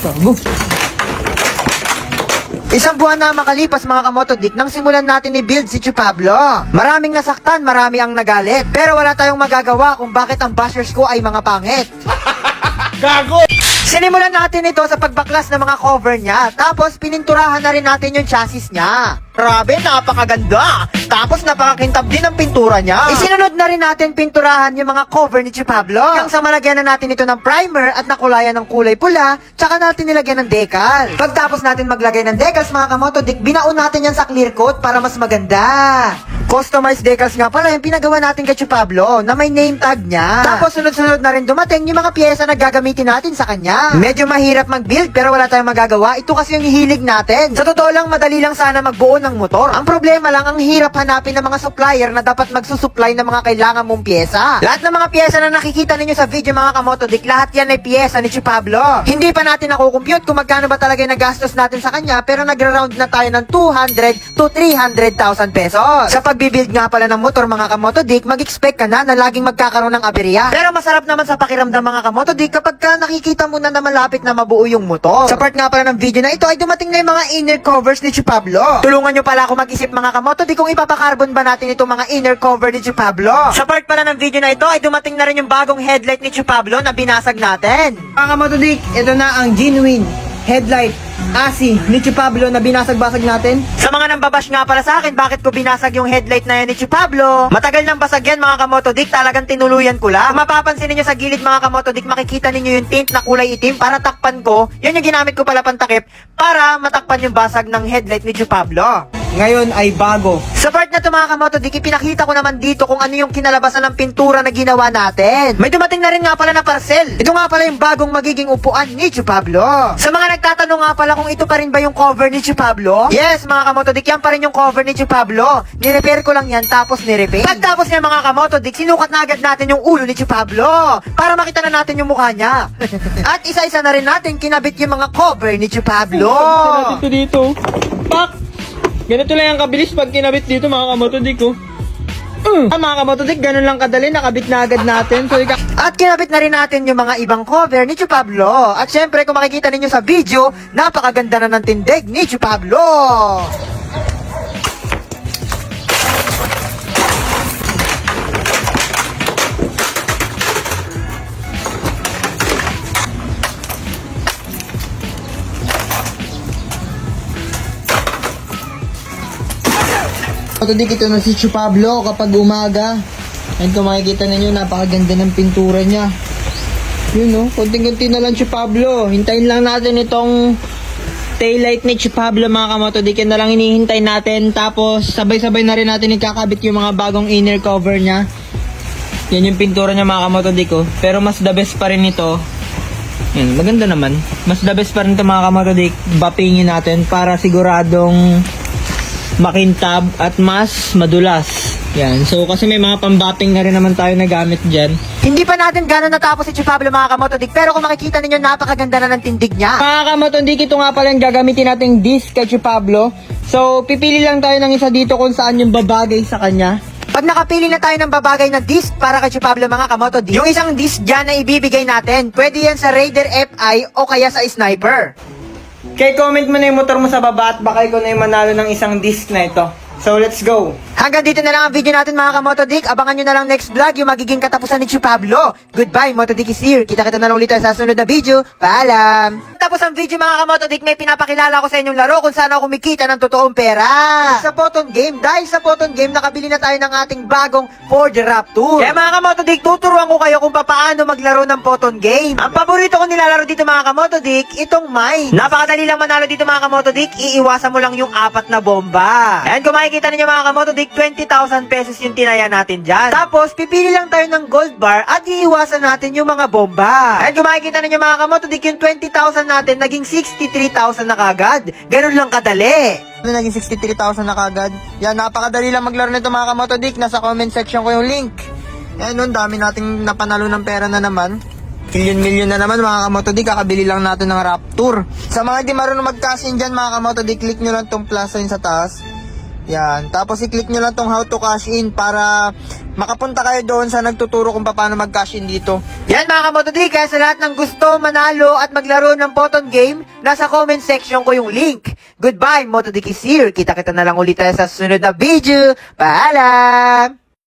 Bago. Isang buwan na makalipas mga kamotodik nang simulan natin i-build si Chu Pablo. Maraming nasaktan, marami ang nagalit. Pero wala tayong magagawa kung bakit ang bashers ko ay mga pangit. Gago! Sinimulan natin ito sa pagbaklas ng mga cover niya. Tapos pininturahan na rin natin yung chassis niya. Grabe, napakaganda! Tapos napakakintab din ang pintura niya. Isinunod na rin natin pinturahan yung mga cover ni Chu Pablo. Hanggang sa malagyan na natin ito ng primer at nakulayan ng kulay pula, tsaka natin nilagyan ng decal. Pagtapos natin maglagay ng decals mga kamotodik, binaon natin yan sa clear coat para mas maganda. Customized decals nga pala yung pinagawa natin kay Chu Pablo na may name tag niya. Tapos sunod-sunod na rin dumating yung mga pyesa na gagamitin natin sa kanya. Medyo mahirap mag-build pero wala tayong magagawa. Ito kasi yung hilig natin. Sa totoo lang, madali lang sana magbuo ng motor. Ang problema lang, ang hirap hanapin ng mga supplier na dapat magsusupply ng mga kailangan mong pyesa. Lahat ng mga pyesa na nakikita ninyo sa video mga kamotodik, lahat yan ay pyesa ni Chu Pablo. Hindi pa natin nakukompute kung magkano ba talaga yung nagastos natin sa kanya, pero nagra-round na tayo ng 200 to 300,000 pesos. Sa pagbibuild nga pala ng motor mga kamotodik, mag-expect ka na laging magkakaroon ng aberya. Pero masarap naman sa pakiramdam mga kamotodik kapag ka nakikita mo na malapit na mabuo yung motor. Sa part nga pala ng video na ito ay dumating na yung mga inner covers ni Chu Pablo. Tulungan nyo pala ako mag-isip mga kamotodik kung ipapakarbon ba natin itong mga inner cover ni Chu Pablo. Sa part pala ng video na ito ay dumating na rin yung bagong headlight ni Chu Pablo na binasag natin. Mga kamotodik, ito na ang genuine headlight ASI ni Chu Pablo na binasag-basag natin. Sa mga nambabash nga pala sa akin, bakit ko binasag yung headlight na yan ni Chu Pablo? Matagal nang basag yan mga kamotodik, talagang tinuluyan ko lang. Kung mapapansin ninyo sa gilid mga kamotodik, makikita ninyo yung tint na kulay itim para takpan ko. Yan yung ginamit ko pala pantakip para matakpan yung basag ng headlight ni Chu Pablo. Ngayon ay bago. Sa part na ito mga kamotodik, ipinakita ko naman dito kung ano yung kinalabasan ng pintura na ginawa natin. May dumating na rin nga pala na parcel. Ito nga pala yung bagong magiging upuan ni Chu Pablo. Sa mga nagtatanong nga pala kung ito pa rin ba yung cover ni Chu Pablo? Yes mga kamotodik, yan pa rin yung cover ni Chu Pablo. Nirepair ko lang yan tapos nirepair. Pagtapos niya mga kamotodik, sinukat na agad natin yung ulo ni Chu Pablo para makita na natin yung mukha niya. At isa-isa na rin natin kinabit yung mga cover ni Chu Pablo. Ito dito. Pak! Ganito lang yung kabilis pag kinabit dito mga kamotodik ko. Mga kamotodik, ganun lang kadali, nakabit na agad natin. So, at kinabit na rin natin yung mga ibang cover ni Chu Pablo. At syempre, kung makikita ninyo sa video, napakaganda na ng tindig ni Chu Pablo. Kamotodik, ito na si Chu Pablo kapag umaga. And kung makikita ninyo, napakaganda ng pintura niya. Yun no, konting-konti na lang Chu Pablo. Hintayin lang natin itong taillight ni Chu Pablo mga kamotodik. Yan na lang hinihintay natin. Tapos sabay-sabay na rin natin ikakabit yung mga bagong inner cover niya. Yan yung pintura niya mga kamotodik ko. Pero mas the best pa rin ito. Yan, maganda naman. Mas the best pa rin ito mga kamotodik. Bapingin natin para siguradong makintab at mas madulas. Yan. So, kasi may mga pambapping na rin naman tayo na gamit dyan. Hindi pa natin gano'n natapos si Chu Pablo mga kamotodik, pero kung makikita ninyo, napakaganda na ng tindig niya. Mga kamotodik, ito nga pala yung gagamitin nating disc kay Chu Pablo. So, pipili lang tayo ng isa dito kung saan yung babagay sa kanya. Pag nakapili na tayo ng babagay na disc para kay Chu Pablo mga kamotodik, yung isang disc dyan na ibibigay natin, pwede yan sa Raider FI o kaya sa Sniper. Kaya comment mo na yung motor mo sa baba at baka ikaw na yung manalo ng isang disc na ito. So, let's go! Hanggang dito na lang ang video natin mga kamotodik. Abangan nyo na lang next vlog yung magiging katapusan ni Chu Pablo. Goodbye, Motodik is here. Kita-kita na lang ulit tayo sa sunod na video. Paalam! Tapos ang video mga kamotodik, may pinapakilala ko sa inyong laro kung saan ako kumikita ng totoong pera. Sa Photon Game, dahil sa Photon Game, nakabili na tayo ng ating bagong Ford Raptor. Kaya mga kamotodik, tuturuan ko kayo kung paano maglaro ng Photon Game. Ang paborito ko nilalaro dito mga kamotodik, itong mine. Napakadali lang manalo dito mga kamotodik, iiwasan mo lang yung 4 na bomba. And kung makikita ninyo mga kamotodik, 20,000 pesos yung tinaya natin dyan. Tapos, pipili lang tayo ng gold bar at iiwasan natin yung mga bomba. And kung makikita ninyo mga kamotodik, yung 20,000 natin, naging 63,000 na kagad. Ganun lang kadali. Naging 63,000 na kagad. Yan, napakadali lang maglaro nito mga kamotodik. Nasa comment section ko yung link. Yan nun, dami nating napanalo ng pera na naman. Milyon-milyon na naman mga kamotodik, kakabili lang natin ng Raptor. Sa mga di marunong mag-cash in dyan mga kamotodik, click nyo lang tong plus sign sa taas. Yan. Tapos i-click nyo lang tong how to cash in para makapunta kayo doon sa nagtuturo kung paano mag-cash in dito. Yan mga kamotodi, kaya sa lahat ng gusto manalo at maglaro ng Photon Game, nasa comment section ko yung link. Goodbye, Motodiki is here. Kita-kita na lang ulit tayo sa susunod na video. Paalam!